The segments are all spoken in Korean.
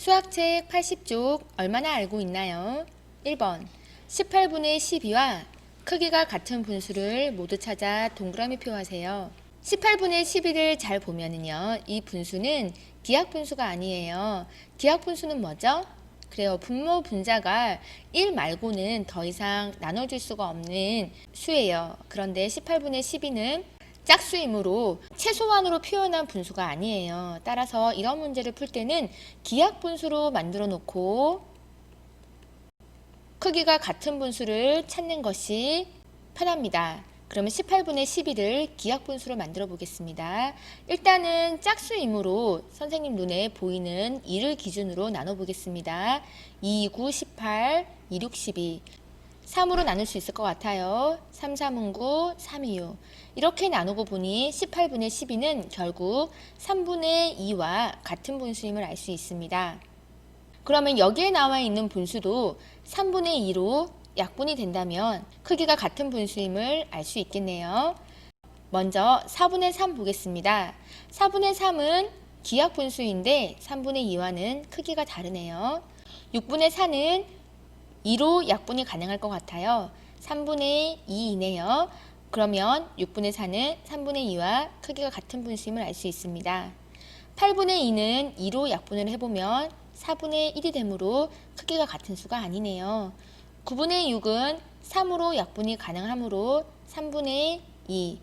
수학책 80쪽 얼마나 알고 있나요? 1번 18분의 12와 크기가 같은 분수를 모두 찾아 동그라미 표하세요. 18분의 12를 잘 보면은요, 이 분수는 기하분수가 아니에요. 기하분수는 뭐죠? 그래요. 분모 분자가 1 말고는 더 이상 나눠줄 수가 없는 수예요. 그런데 18분의 12는 짝수이므로 최소한으로 표현한 분수가 아니에요. 따라서 이런 문제를 풀 때는 기하분수로 만들어 놓고 크기가 같은 분수를 찾는 것이 편합니다. 그러면 18분의 12를 기하분수로 만들어 보겠습니다. 일단은 짝수이므로 선생님 눈에 보이는 2를 기준으로 나눠 보겠습니다. 2, 9, 18, 2, 6, 12. 3으로 나눌 수 있을 것 같아요. 3, 3은 9, 3, 2, 6. 이렇게 나누고 보니 18분의 12는 결국 3분의 2와 같은 분수임을 알 수 있습니다. 그러면 여기에 나와 있는 분수도 3분의 2로 약분이 된다면 크기가 같은 분수임을 알 수 있겠네요. 먼저 4분의 3 보겠습니다. 4분의 3은 기하분수인데 3분의 2와는 크기가 다르네요. 6분의 4는 2로 약분이 가능할 것 같아요. 3분의 2이네요. 그러면 6분의 4는 3분의 2와 크기가 같은 분수임을 알 수 있습니다. 8분의 2는 2로 약분을 해보면 4분의 1이 되므로 크기가 같은 수가 아니네요. 9분의 6은 3으로 약분이 가능하므로 3분의 2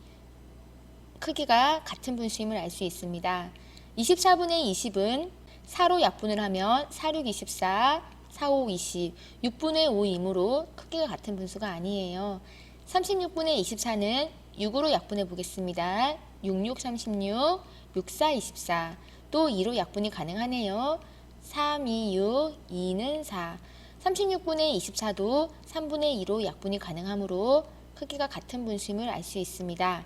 크기가 같은 분수임을 알 수 있습니다. 24분의 20은 4로 약분을 하면 4, 6, 24, 4, 5, 20, 6분의 5이므로 크기가 같은 분수가 아니에요. 36분의 24는 6으로 약분해 보겠습니다. 6, 6, 36, 6, 4, 24. 또 2로 약분이 가능하네요. 3, 2, 6, 2는 4. 36분의 24도 3분의 2로 약분이 가능하므로 크기가 같은 분수임을 알 수 있습니다.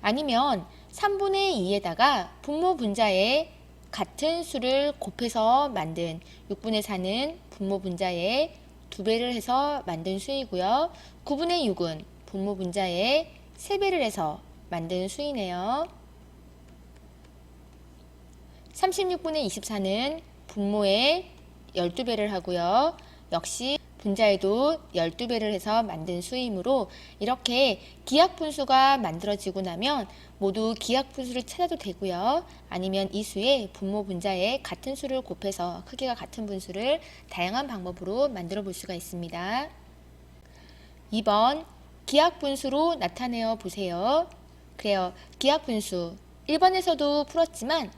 아니면 3분의 2에다가 분모 분자에 같은 수를 곱해서 만든 6분의 4는 분모 분자에 2배를 해서 만든 수이고요. 9분의 6은 분모 분자에 3배를 해서 만든 수이네요. 36분의 24는 분모에 12배를 하고요. 역시 분자에도 12배를 해서 만든 수이므로 이렇게 기하분수가 만들어지고 나면 모두 기하분수를 찾아도 되고요. 아니면 이 수의 분모 분자에 같은 수를 곱해서 크기가 같은 분수를 다양한 방법으로 만들어 볼 수가 있습니다. 2번 기하분수로 나타내어 보세요. 그래요. 기하분수 1번에서도 풀었지만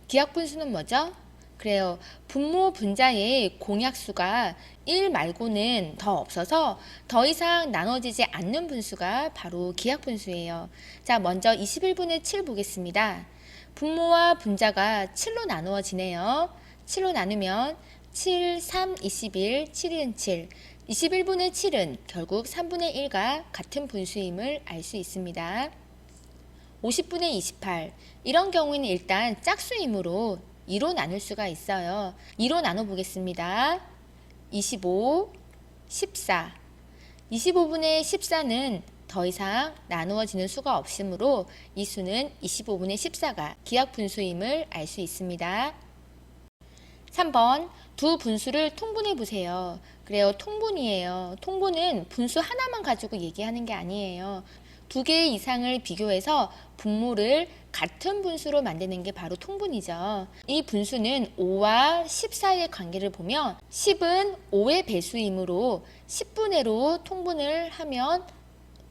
기하분수는 뭐죠? 그래요. 분모 분자의 공약수가 1 말고는 더 없어서 더 이상 나눠지지 않는 분수가 바로 기하분수예요. 자, 먼저 21분의 7 보겠습니다. 분모와 분자가 7로 나누어지네요. 7로 나누면 7, 3, 21, 7은 7. 21분의 7은 결국 3분의 1과 같은 분수임을 알 수 있습니다. 50분의 28. 이런 경우에는 일단 짝수이므로 2로 나눌 수가 있어요. 2로 나눠 보겠습니다. 25, 14. 25분의 14는 더 이상 나누어지는 수가 없으므로 이 수는 25분의 14가 기하분수임을 알 수 있습니다. 3번 두 분수를 통분해 보세요. 그래요. 통분이에요. 통분은 분수 하나만 가지고 얘기하는 게 아니에요. 두 개 이상을 비교해서 분모를 같은 분수로 만드는 게 바로 통분이죠. 이 분수는 5와 10 사이의 관계를 보면 10은 5의 배수이므로 10분의로 통분을 하면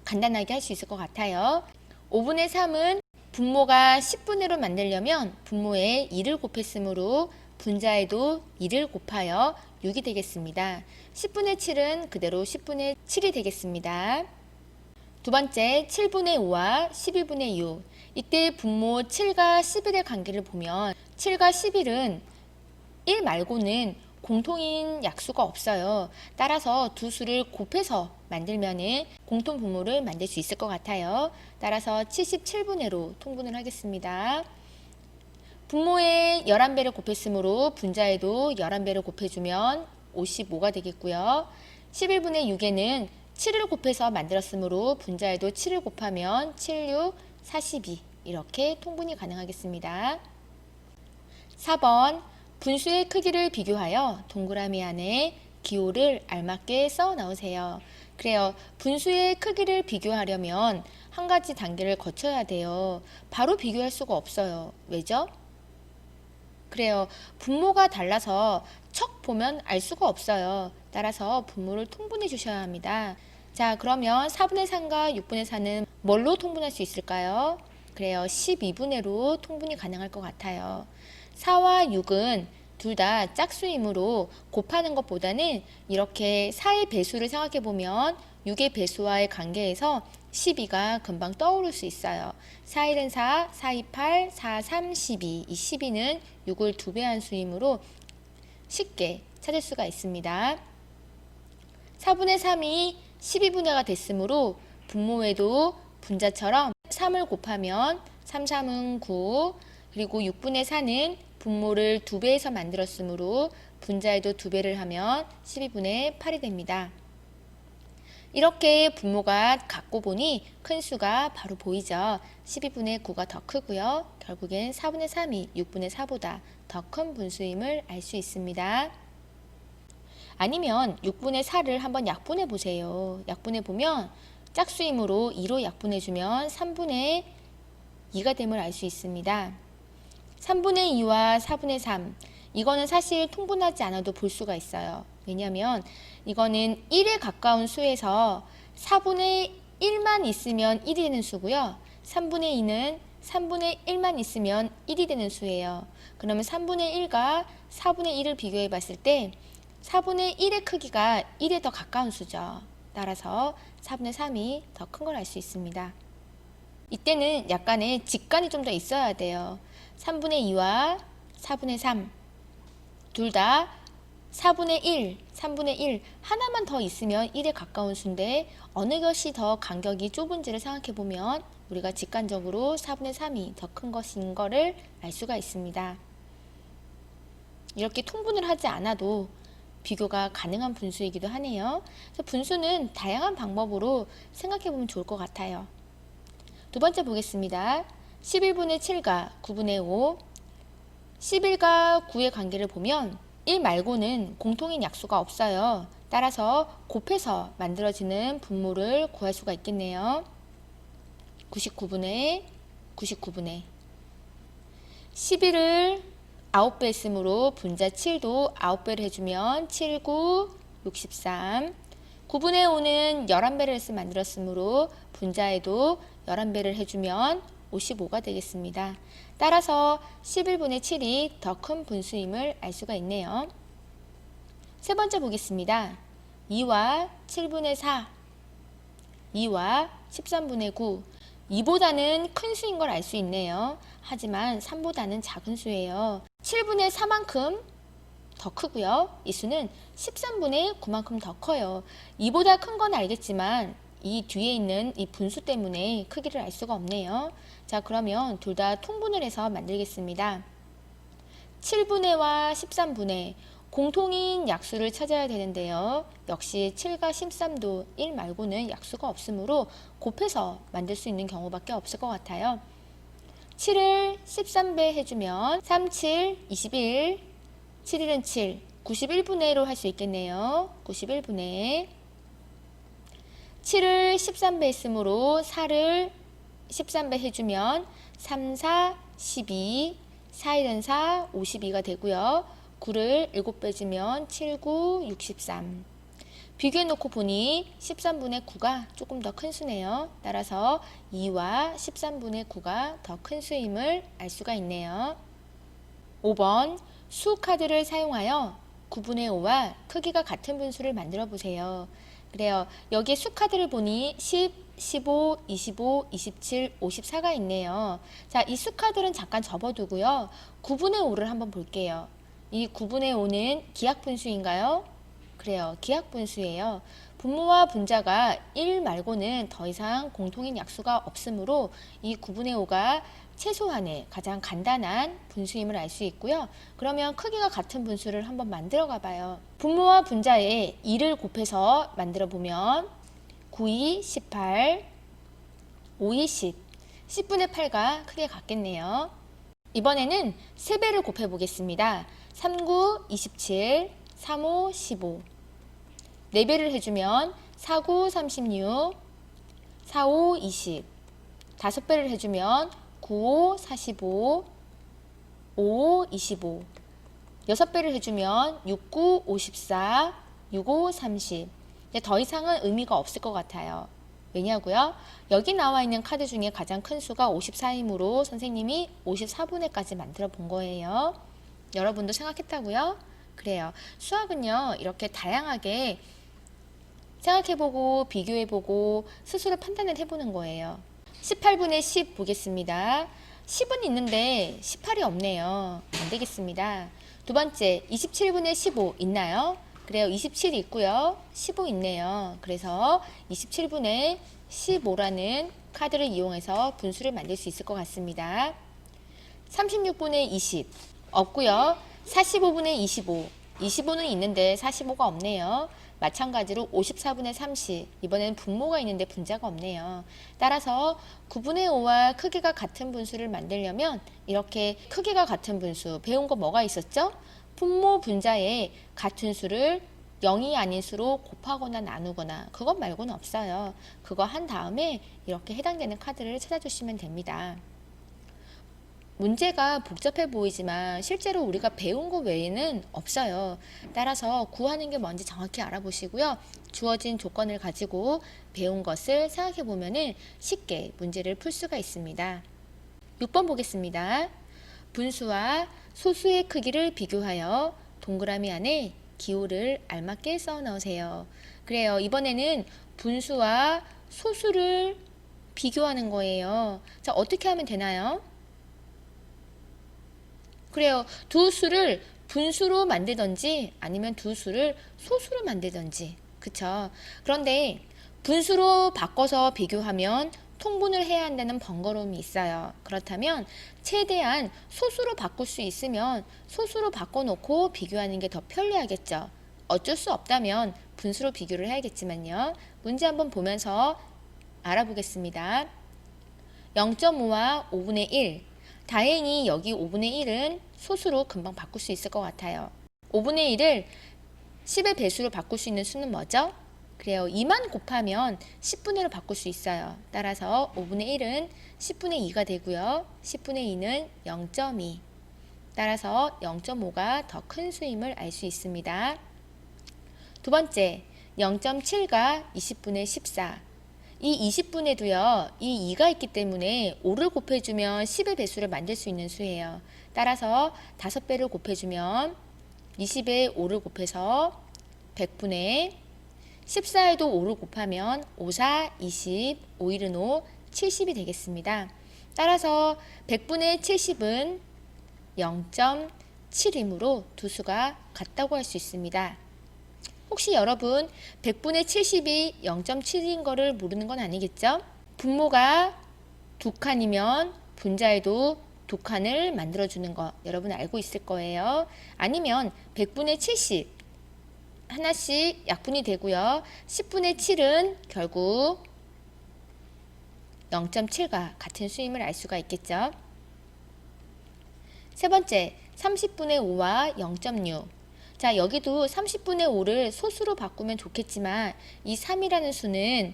간단하게 할 수 있을 것 같아요. 5분의 3은 분모가 10분의로 만들려면 분모에 2를 곱했으므로 분자에도 2를 곱하여 6이 되겠습니다. 10분의 7은 그대로 10분의 7이 되겠습니다. 두 번째 7분의 5와 12분의 6. 이때 분모 7과 11의 관계를 보면 7과 11은 1 말고는 공통인 약수가 없어요. 따라서 두 수를 곱해서 만들면 공통 분모를 만들 수 있을 것 같아요. 따라서 77분의로 통분을 하겠습니다. 분모에 11배를 곱했으므로 분자에도 11배를 곱해주면 55가 되겠고요. 11분의 6에는 7을 곱해서 만들었으므로 분자에도 7을 곱하면 7, 6, 42 이렇게 통분이 가능하겠습니다. 4번 분수의 크기를 비교하여 동그라미 안에 기호를 알맞게 써 넣으세요. 그래요. 분수의 크기를 비교하려면 한 가지 단계를 거쳐야 돼요. 바로 비교할 수가 없어요. 왜죠? 그래요. 분모가 달라서 척 보면 알 수가 없어요. 따라서 분모를 통분해 주셔야 합니다. 자, 그러면 4분의 3과 6분의 4는 뭘로 통분할 수 있을까요? 그래요. 12분의로 통분이 가능할 것 같아요. 4와 6은 둘 다 짝수이므로 곱하는 것보다는 이렇게 4의 배수를 생각해 보면 6의 배수와의 관계에서 12가 금방 떠오를 수 있어요. 4, 1은 4, 4, 2, 8, 4, 3, 12. 이 12는 6을 2배한 수이므로 쉽게 찾을 수가 있습니다. 4분의 3이 12분의가 됐으므로 분모에도 분자처럼 3을 곱하면 3, 3은 9, 그리고 6분의 4는 분모를 2배에서 만들었으므로 분자에도 2배를 하면 12분의 8이 됩니다. 이렇게 분모가 같고 보니 큰 수가 바로 보이죠. 12분의 9가 더 크고요. 결국엔 4분의 3이 6분의 4보다 더 큰 분수임을 알 수 있습니다. 아니면 6분의 4를 한번 약분해 보세요. 약분해 보면 짝수이므로 2로 약분해 주면 3분의 2가 됨을 알 수 있습니다. 3분의 2와 4분의 3, 이거는 사실 통분하지 않아도 볼 수가 있어요. 왜냐하면 이거는 1에 가까운 수에서 4분의 1만 있으면 1이 되는 수고요. 3분의 2는 3분의 1만 있으면 1이 되는 수예요. 그러면 3분의 1과 4분의 1을 비교해 봤을 때 4분의 1의 크기가 1에 더 가까운 수죠. 따라서 4분의 3이 더 큰 걸 알 수 있습니다. 이때는 약간의 직관이 좀 더 있어야 돼요. 3분의 2와 4분의 3, 둘 다 4분의 1, 3분의 1 하나만 더 있으면 1에 가까운 수인데 어느 것이 더 간격이 좁은지를 생각해 보면 우리가 직관적으로 4분의 3이 더 큰 것인 거를 알 수가 있습니다. 이렇게 통분을 하지 않아도 비교가 가능한 분수이기도 하네요. 그래서 분수는 다양한 방법으로 생각해 보면 좋을 것 같아요. 두 번째 보겠습니다. 11분의 7과 9분의 5, 11과 9의 관계를 보면 1 말고는 공통인 약수가 없어요. 따라서 곱해서 만들어지는 분모를 구할 수가 있겠네요. 99분의 99분의 11을 9배 했으므로 분자 7도 9배를 해주면 7, 9, 63. 9분의 5는 11배를 해서 만들었으므로 분자에도 11배를 해주면 55가 되겠습니다. 따라서 11분의 7이 더 큰 분수임을 알 수가 있네요. 세 번째 보겠습니다. 2와 7분의 4, 2와 13분의 9. 2보다는 큰 수인 걸 알 수 있네요. 하지만 3보다는 작은 수예요. 7분의 4만큼 더 크고요. 이 수는 13분의 9만큼 더 커요. 2보다 큰 건 알겠지만 이 뒤에 있는 이 분수 때문에 크기를 알 수가 없네요. 자, 그러면 둘 다 통분을 해서 만들겠습니다. 7분의와 13분의 공통인 약수를 찾아야 되는데요. 역시 7과 13도 1 말고는 약수가 없으므로 곱해서 만들 수 있는 경우밖에 없을 것 같아요. 7을 13배 해주면 3, 7, 21, 7, 1은 7, 91분의로 할 수 있겠네요. 91분의 7을 13배 했으므로 4를 13배 해주면 3, 4, 12, 4, 1은 4, 52가 되고요. 9를 7배 주면 7, 9, 63. 비교해 놓고 보니 13분의 9가 조금 더 큰 수네요. 따라서 2와 13분의 9가 더 큰 수임을 알 수가 있네요. 5번 수 카드를 사용하여 9분의 5와 크기가 같은 분수를 만들어 보세요. 그래요. 여기에 수 카드를 보니 10, 15, 25, 27, 54가 있네요. 자, 이 수 카드는 잠깐 접어두고요. 9분의 5를 한번 볼게요. 이 9분의 5는 기하분수인가요? 그래요. 기하분수예요. 분모와 분자가 1 말고는 더 이상 공통인 약수가 없으므로 이 9분의 5가 최소한의 가장 간단한 분수임을 알 수 있고요. 그러면 크기가 같은 분수를 한번 만들어 가봐요. 분모와 분자에 2를 곱해서 만들어 보면 9이 18, 5이 10, 10분의 8가 크게 같겠네요. 이번에는 3배를 곱해 보겠습니다. 39, 27, 35, 15. 4배를 해주면 49, 36, 45, 20. 5배를 해주면 95, 45, 55, 25. 6배를 해주면 69, 54, 65, 30. 더 이상은 의미가 없을 것 같아요. 왜냐고요? 여기 나와 있는 카드 중에 가장 큰 수가 54이므로 선생님이 54분의까지 만들어 본 거예요. 여러분도 생각했다고요? 그래요. 수학은요, 이렇게 다양하게 생각해보고 비교해보고 스스로 판단을 해보는 거예요. 18분의 10 보겠습니다. 10은 있는데 18이 없네요. 안 되겠습니다. 두 번째, 27분의 15 있나요? 그래요. 27이 있고요. 15 있네요. 그래서 27분의 15라는 카드를 이용해서 분수를 만들 수 있을 것 같습니다. 36분의 20 없고요. 45분의 25 25는 있는데 45가 없네요. 마찬가지로 54분의 30 이번에는 분모가 있는데 분자가 없네요. 따라서 9분의 5와 크기가 같은 분수를 만들려면 이렇게 크기가 같은 분수 배운 거 뭐가 있었죠? 분모 분자에 같은 수를 0이 아닌 수로 곱하거나 나누거나 그것 말고는 없어요. 그거 한 다음에 이렇게 해당되는 카드를 찾아주시면 됩니다. 문제가 복잡해 보이지만 실제로 우리가 배운 것 외에는 없어요. 따라서 구하는 게 뭔지 정확히 알아보시고요. 주어진 조건을 가지고 배운 것을 생각해 보면 쉽게 문제를 풀 수가 있습니다. 6번 보겠습니다. 분수와 소수의 크기를 비교하여 동그라미 안에 기호를 알맞게 써 넣으세요. 그래요. 이번에는 분수와 소수를 비교하는 거예요. 자, 어떻게 하면 되나요? 그래요. 두 수를 분수로 만들던지 아니면 두 수를 소수로 만들던지. 그쵸? 그런데 분수로 바꿔서 비교하면 통분을 해야 한다는 번거로움이 있어요. 그렇다면 최대한 소수로 바꿀 수 있으면 소수로 바꿔놓고 비교하는 게 더 편리하겠죠. 어쩔 수 없다면 분수로 비교를 해야겠지만요. 문제 한번 보면서 알아보겠습니다. 0.5와 5분의 1. 다행히 여기 5분의 1은 소수로 금방 바꿀 수 있을 것 같아요. 5분의 1을 10의 배수로 바꿀 수 있는 수는 뭐죠? 그래요. 2만 곱하면 10분의 1로 바꿀 수 있어요. 따라서 5분의 1은 10분의 2가 되고요. 10분의 2는 0.2. 따라서 0.5가 더 큰 수임을 알 수 있습니다. 두 번째, 0.7가 20분의 14. 이 20분에도요, 이 2가 있기 때문에 5를 곱해주면 10의 배수를 만들 수 있는 수예요. 따라서 5배를 곱해주면 20에 5를 곱해서 100분의 14에도 5를 곱하면 5, 4, 20, 5, 1은 5, 70이 되겠습니다. 따라서 100분의 70은 0.7이므로 두 수가 같다고 할 수 있습니다. 혹시 여러분 100분의 70이 0.7인 거를 모르는 건 아니겠죠? 분모가 두 칸이면 분자에도 두 칸을 만들어주는 거 여러분 알고 있을 거예요. 아니면 100분의 70 하나씩 약분이 되고요. 10분의 7은 결국 0.7과 같은 수임을 알 수가 있겠죠. 세 번째, 30분의 5와 0.6. 자, 여기도 30분의 5를 소수로 바꾸면 좋겠지만 이 3이라는 수는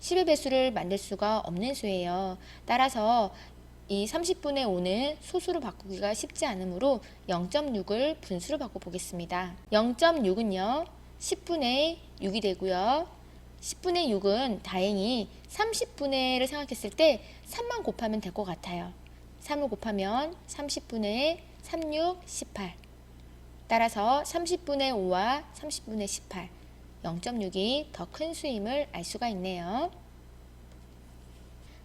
10의 배수를 만들 수가 없는 수예요. 따라서 이 30분의 5는 소수로 바꾸기가 쉽지 않으므로 0.6을 분수로 바꿔보겠습니다. 0.6은요. 10분의 6이 되고요. 10분의 6은 다행히 30분의를 생각했을 때 3만 곱하면 될 것 같아요. 3을 곱하면 30분의 36, 18. 따라서 30분의 5와 30분의 18, 0.6이 더 큰 수임을 알 수가 있네요.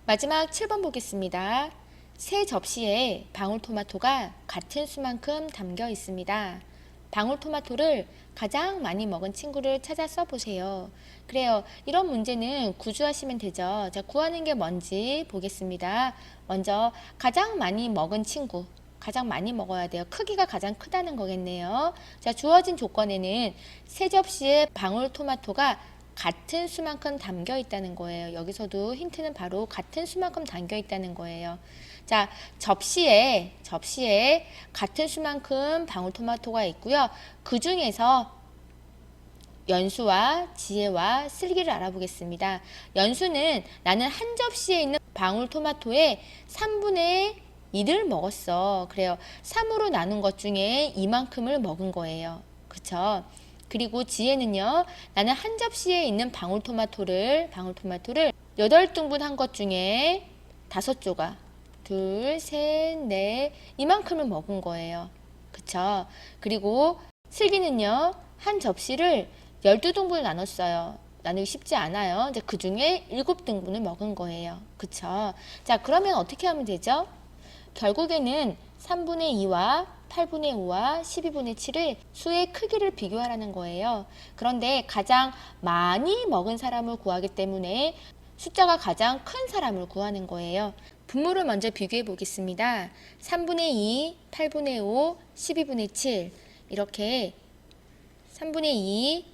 마지막 7번 보겠습니다. 세 접시에 방울토마토가 같은 수만큼 담겨 있습니다. 방울토마토를 가장 많이 먹은 친구를 찾아 써보세요. 그래요. 이런 문제는 구주하시면 되죠. 자, 구하는 게 뭔지 보겠습니다. 먼저 가장 많이 먹은 친구. 가장 많이 먹어야 돼요. 크기가 가장 크다는 거겠네요. 자, 주어진 조건에는 세 접시에 방울토마토가 같은 수만큼 담겨 있다는 거예요. 여기서도 힌트는 바로 같은 수만큼 담겨 있다는 거예요. 자, 접시에 같은 수만큼 방울토마토가 있고요. 그 중에서 연수와 지혜와 슬기를 알아보겠습니다. 연수는 나는 한 접시에 있는 방울토마토의 3분의 1을 먹었어. 그래요. 3으로 나눈 것 중에 이만큼을 먹은 거예요. 그쵸? 그리고 지혜는요, 나는 한 접시에 있는 방울토마토를 8등분 한 것 중에 5조각, 둘, 셋, 넷, 이만큼을 먹은 거예요. 그쵸? 그리고 슬기는요, 한 접시를 12등분을 나눴어요. 나누기 쉽지 않아요. 이제 그 중에 7등분을 먹은 거예요. 그쵸? 자, 그러면 어떻게 하면 되죠? 결국에는 3분의 2와 8분의 5와 12분의 7을 수의 크기를 비교하라는 거예요. 그런데 가장 많이 먹은 사람을 구하기 때문에 숫자가 가장 큰 사람을 구하는 거예요. 분모를 먼저 비교해 보겠습니다. 3분의 2, 8분의 5, 12분의 7 이렇게 3분의 2,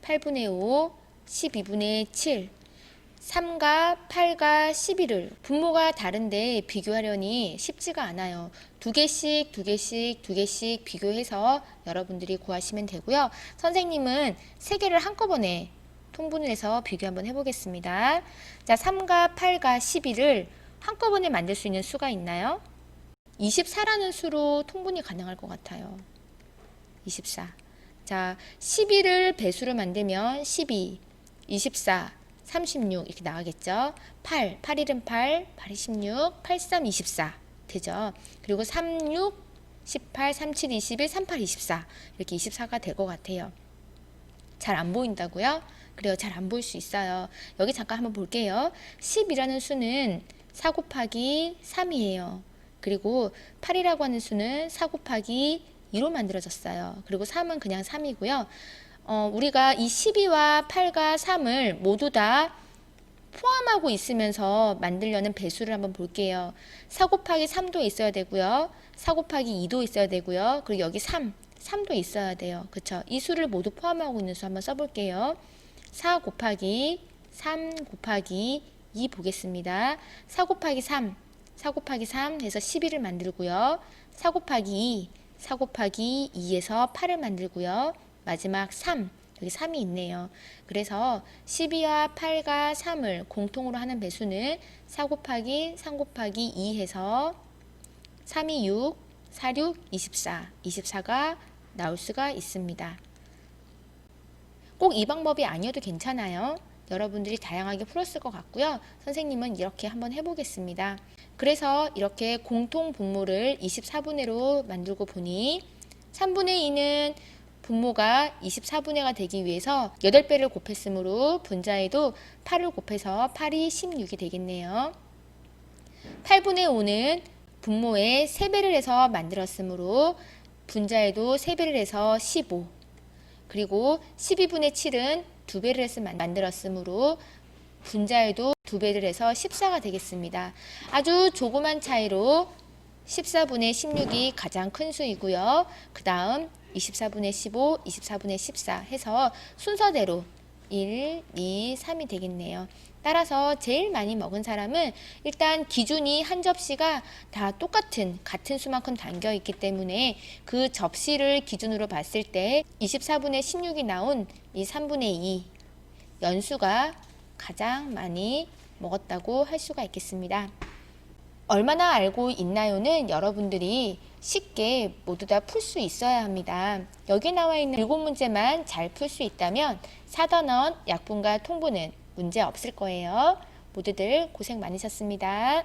8분의 5, 12분의 7 3과 8과 11을 분모가 다른데 비교하려니 쉽지가 않아요. 두 개씩 비교해서 여러분들이 구하시면 되고요. 선생님은 세 개를 한꺼번에 통분을 해서 비교 한번 해보겠습니다. 자, 3과 8과 11을 한꺼번에 만들 수 있는 수가 있나요? 24라는 수로 통분이 가능할 것 같아요. 24. 자, 11을 배수로 만들면 12, 24, 36 이렇게 나가겠죠. 8, 8일은 8, 8이 16, 8, 3, 24 되죠. 그리고 3, 6, 18, 3, 7, 21, 3, 8, 24 이렇게 24가 될 것 같아요. 잘 안 보인다고요? 그래요. 잘 안 보일 수 있어요. 여기 잠깐 한번 볼게요. 10이라는 수는 4 곱하기 3이에요. 그리고 8이라고 하는 수는 4 곱하기 2로 만들어졌어요. 그리고 3은 그냥 3이고요. 우리가 이 12와 8과 3을 모두 다 포함하고 있으면서 만들려는 배수를 한번 볼게요. 4 곱하기 3도 있어야 되고요. 4 곱하기 2도 있어야 되고요. 그리고 여기 3도 있어야 돼요. 그쵸? 이 수를 모두 포함하고 있는 수 한번 써볼게요. 4 곱하기 3 곱하기 2 보겠습니다. 4 곱하기 3 해서 12를 만들고요. 4 곱하기 2에서 8을 만들고요. 마지막 3, 여기 3이 있네요. 그래서 12와 8과 3을 공통으로 하는 배수는 4 곱하기 3 곱하기 2 해서 3이 6, 4, 6, 24, 24가 나올 수가 있습니다. 꼭 이 방법이 아니어도 괜찮아요. 여러분들이 다양하게 풀었을 것 같고요. 선생님은 이렇게 한번 해보겠습니다. 그래서 이렇게 공통 분모를 24분의로 만들고 보니 3분의 2는 분모가 24분의가 되기 위해서 8배를 곱했으므로 분자에도 8을 곱해서 8이 16이 되겠네요. 8분의 5는 분모에 3배를 해서 만들었으므로 분자에도 3배를 해서 15. 그리고 12분의 7은 2배를 해서 만들었으므로 분자에도 2배를 해서 14가 되겠습니다. 아주 조그만 차이로 14분의 16이 가장 큰 수이고요. 그 다음 24분의 15, 24분의 14 해서 순서대로 1, 2, 3이 되겠네요. 따라서 제일 많이 먹은 사람은 일단 기준이 한 접시가 다 같은 수만큼 담겨 있기 때문에 그 접시를 기준으로 봤을 때 24분의 16이 나온 이 3분의 2 연수가 가장 많이 먹었다고 할 수가 있겠습니다. 얼마나 알고 있나요는 여러분들이 쉽게 모두 다 풀 수 있어야 합니다. 여기 나와 있는 7문제만 잘 풀 수 있다면 사단원, 약분과 통분은 문제 없을 거예요. 모두들 고생 많으셨습니다.